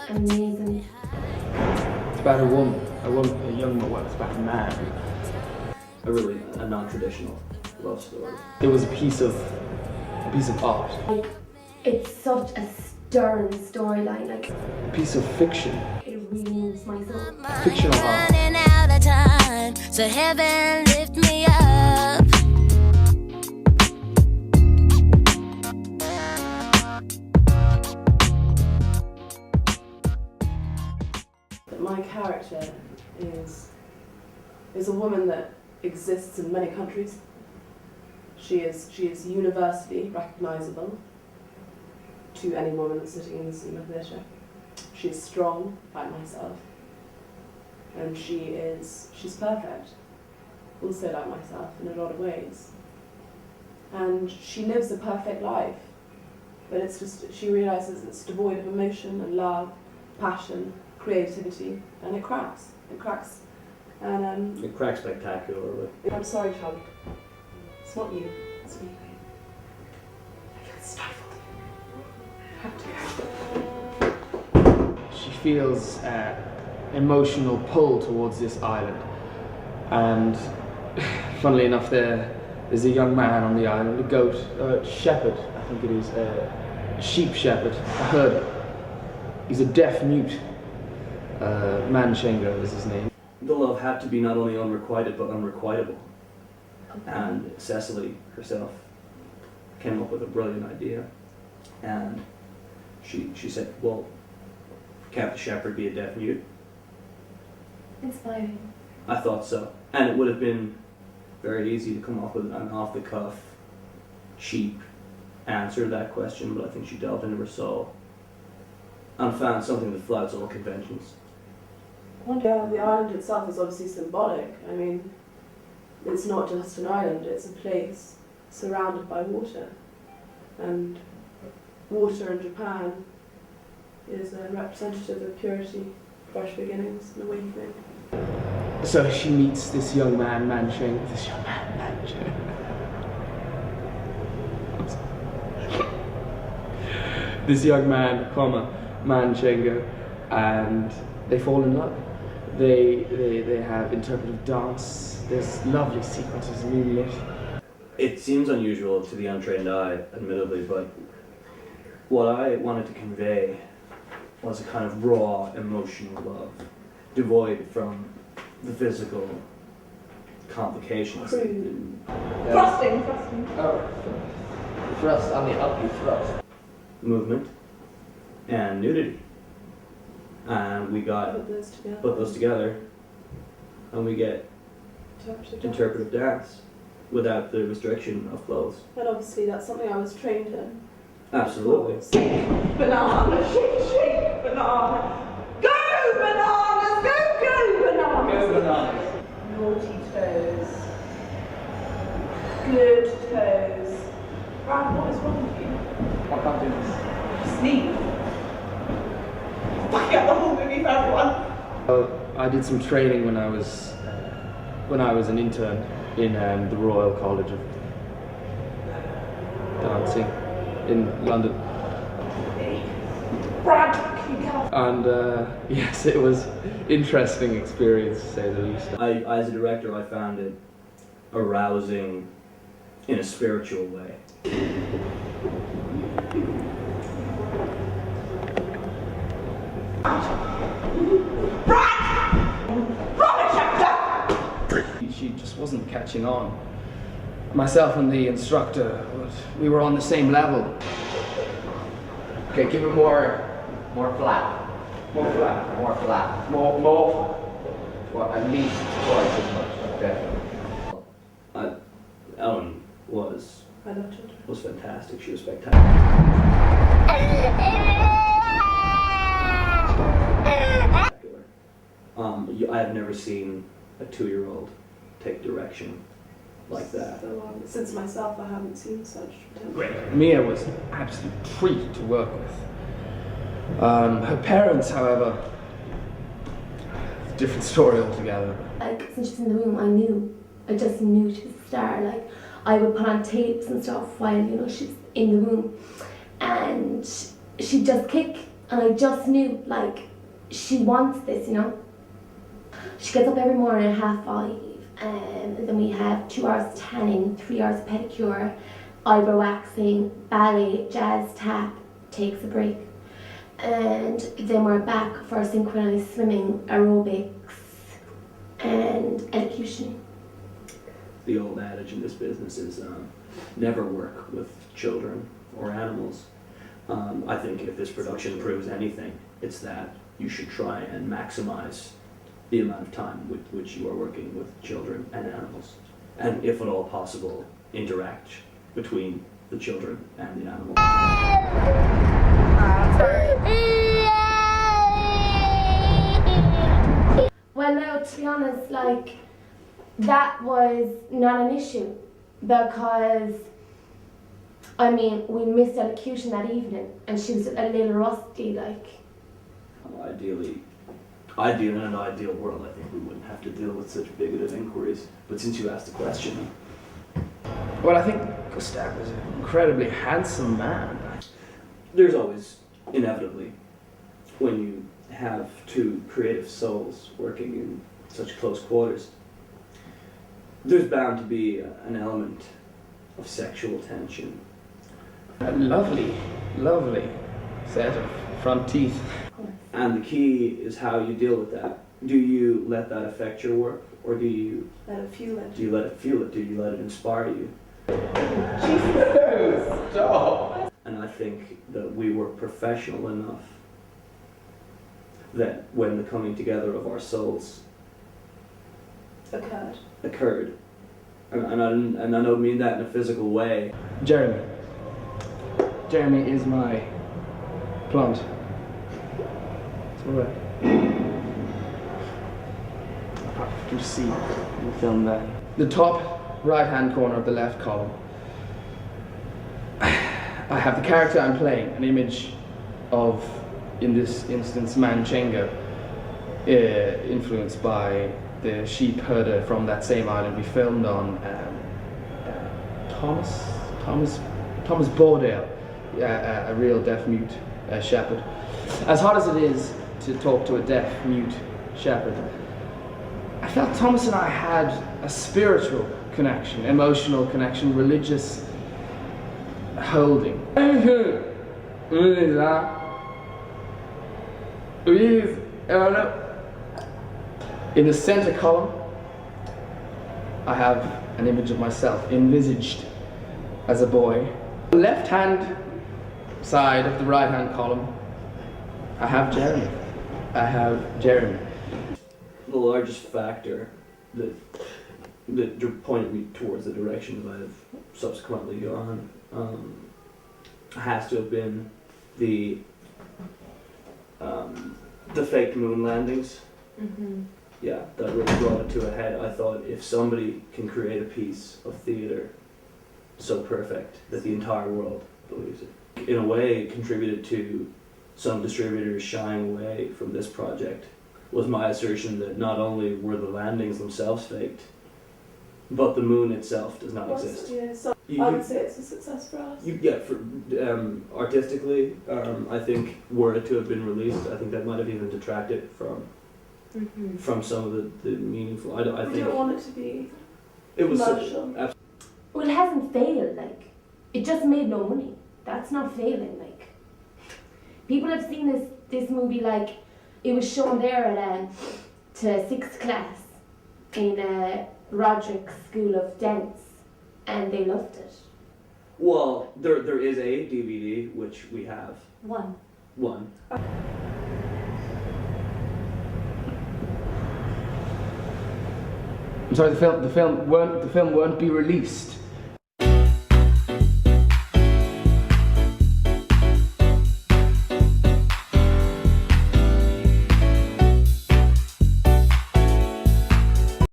Amazing. It's about a woman, a young woman. Well, it's about a man. A non-traditional love story. It was a piece of art. Like, it's such a stern storyline. Like, A piece of fiction. it really moves my soul. Fictional art. Running out of time, so heaven lift me up. My character is a woman that exists in many countries. She is universally recognisable to any woman that's sitting in the cinema theatre. She is strong, like myself, and she's perfect, also like myself in a lot of ways. And she lives a perfect life, but it's just, she realises it's devoid of emotion and love, passion, creativity, and it cracks. It cracks. And It cracks spectacularly. I'm sorry, Charlie. It's not you. It's me. I feel stifled. I have to go. She feels emotional pull towards this island, and funnily enough, there's a young man on the island, a goat, shepherd, I think it is, a sheep shepherd, a herder. He's a deaf mute. Manchenga is his name. The love had to be not only unrequited but unrequitable. And Cecily herself came up with a brilliant idea, and she said, well, can't the shepherd be a deaf mute? Inspiring. I thought so. And it would have been very easy to come up with an off-the-cuff, cheap answer to that question, but I think she delved into her soul and found something that flouts all conventions. Yeah, the island itself is obviously symbolic. I mean, it's not just an island, it's a place surrounded by water. And water in Japan is a representative of purity, fresh beginnings, and awakening. So she meets this young man, Manchenga. This young man, Manchenga, and they fall in love. They have interpretive dance. There's lovely sequences, moonlit. It seems unusual to the untrained eye, admittedly, but what I wanted to convey was a kind of raw, emotional love, devoid from the physical complications. Thrusting. Oh, thrust on the up, you thrust. Movement and nudity. And we got put those together, and we get interpretive dance without the restriction of clothes. And obviously that's something I was trained in. Absolutely. Banana, shake, banana. Go bananas, go bananas. Go bananas. Naughty toes. Good toes. Brad, what is wrong with you? I can't do this. Sneeze. Fuck out the whole movie for everyone. I did some training when I was an intern in the Royal College of Dancing in London. Brad, you can't. And yes, it was interesting experience, to say the least. As a director, I found it arousing in a spiritual way. She just wasn't catching on. Myself and the instructor, we were on the same level. Okay, give it more flat. More flat. More flat. More. Well, at least twice as much, okay? Ellen was I loved it. fantastic. She was spectacular. I have never seen a 2-year-old take direction like that. So, since myself, I haven't seen such potential. Great. Mia was an absolute treat to work with. Her parents, however, different story altogether. Like, since she's in the room, I just knew she was a star. Like, I would put on tapes and stuff while, she's in the room. And she'd just kick And I just knew, like, she wants this, you know. She gets up every morning at 5:30, and then we have 2 hours tanning, 3 hours of pedicure, eyebrow waxing, ballet, jazz, tap, takes a break. And then we're back for synchronized swimming, aerobics, and elocution. The old adage in this business is never work with children or animals. I think if this production proves anything, it's that you should try and maximize the amount of time with which you are working with children and animals. And if at all possible, interact between the children and the animals. Well, now, to be honest, like, that was not an issue because, I mean, we missed elocution that evening and she was a little rusty, like. Ideally, in an ideal world, I think we wouldn't have to deal with such bigoted inquiries. But since you asked the question... Well, I think Gustav is an incredibly handsome man. There's always, inevitably, when you have two creative souls working in such close quarters, there's bound to be an element of sexual tension. A lovely, lovely set of front teeth. And the key is how you deal with that. Do you let that affect your work, or do you Let it fuel it. do you let it fuel it? Do you let it inspire you? Stop! And I think that we were professional enough that when the coming together of our souls occurred, and I don't mean that in a physical way. Jeremy. Jeremy is my plant. It's alright. You can see in the film there. The top right-hand corner of the left column, I have the character I'm playing, an image of, in this instance, Manchenga, influenced by the sheep herder from that same island we filmed on, Thomas Bordale, a real deaf-mute shepherd. As hard as it is to talk to a deaf-mute shepherd, I felt Thomas and I had a spiritual connection, emotional connection, religious holding. In the center column, I have an image of myself envisaged as a boy. The left hand side of the right hand column, I have Jeremy. The largest factor that pointed me towards the direction that I've subsequently gone has to have been the fake moon landings. Mm-hmm. Yeah, that really brought it to a head. I thought if somebody can create a piece of theatre so perfect that the entire world believes it, in a way it contributed to some distributors shying away from this project, was my assertion that not only were the landings themselves faked, but the moon itself does not exist. Yeah, so I would say it's a success for us. Artistically, I think were it to have been released, I think that might have even detracted from some of the meaningful. I We think don't want it to be it was commercial. Well, it hasn't failed, like, it just made no money. That's not failing, like. People have seen this movie, like, it was shown there at to 6th class in Roderick's School of Dance, and they loved it. Well, there is a DVD which we have. One. I'm sorry, the film won't be released